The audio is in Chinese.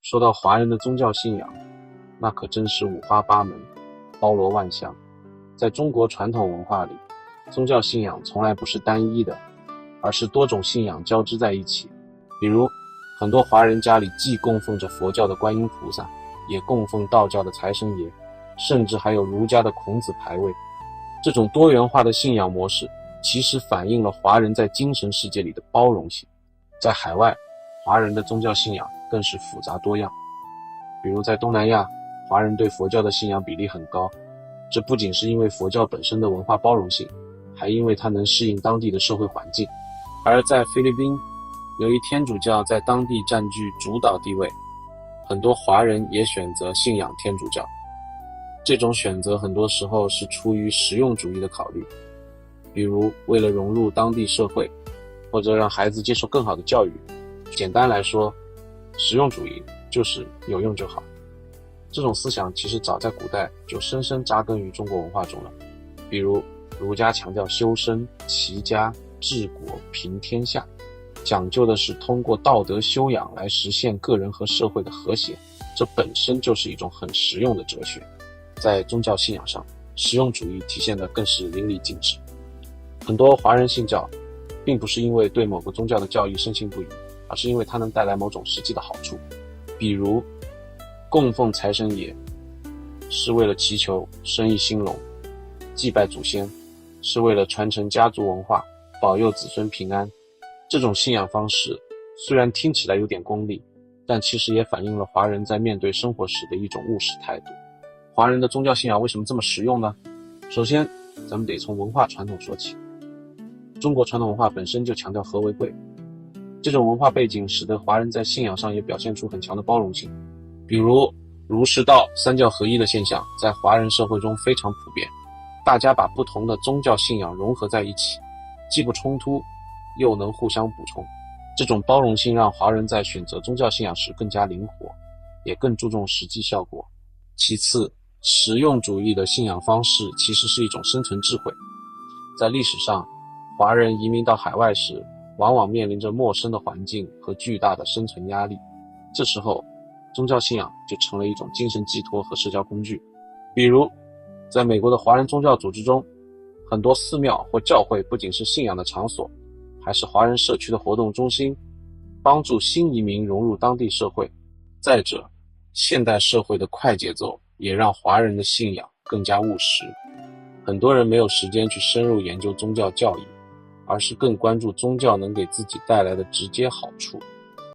说到华人的宗教信仰，那可真是五花八门，包罗万象。在中国传统文化里，宗教信仰从来不是单一的，而是多种信仰交织在一起。比如，很多华人家里既供奉着佛教的观音菩萨，也供奉道教的财神爷，甚至还有儒家的孔子牌位。这种多元化的信仰模式，其实反映了华人在精神世界里的包容性。在海外，华人的宗教信仰更是复杂多样。比如在东南亚，华人对佛教的信仰比例很高，这不仅是因为佛教本身的文化包容性，还因为它能适应当地的社会环境。而在菲律宾，由于天主教在当地占据主导地位，很多华人也选择信仰天主教。这种选择很多时候是出于实用主义的考虑，比如为了融入当地社会，或者让孩子接受更好的教育。简单来说，实用主义就是有用就好。这种思想其实早在古代就深深扎根于中国文化中了。比如儒家强调修身、齐家、治国、平天下，讲究的是通过道德修养来实现个人和社会的和谐，这本身就是一种很实用的哲学。在宗教信仰上，实用主义体现得更是淋漓尽致。很多华人信教，并不是因为对某个宗教的教义深信不疑，而是因为它能带来某种实际的好处。比如供奉财神爷是为了祈求生意兴隆，祭拜祖先是为了传承家族文化，保佑子孙平安。这种信仰方式虽然听起来有点功利，但其实也反映了华人在面对生活时的一种务实态度。华人的宗教信仰为什么这么实用呢？首先，咱们得从文化传统说起。中国传统文化本身就强调和为贵，这种文化背景使得华人在信仰上也表现出很强的包容性。比如儒释道三教合一的现象在华人社会中非常普遍，大家把不同的宗教信仰融合在一起，既不冲突，又能互相补充。这种包容性让华人在选择宗教信仰时更加灵活，也更注重实际效果。其次，实用主义的信仰方式其实是一种生存智慧。在历史上，华人移民到海外时，往往面临着陌生的环境和巨大的生存压力。这时候，宗教信仰就成了一种精神寄托和社交工具。比如，在美国的华人宗教组织中，很多寺庙或教会不仅是信仰的场所，还是华人社区的活动中心，帮助新移民融入当地社会。再者，现代社会的快节奏也让华人的信仰更加务实。很多人没有时间去深入研究宗教教义，而是更关注宗教能给自己带来的直接好处。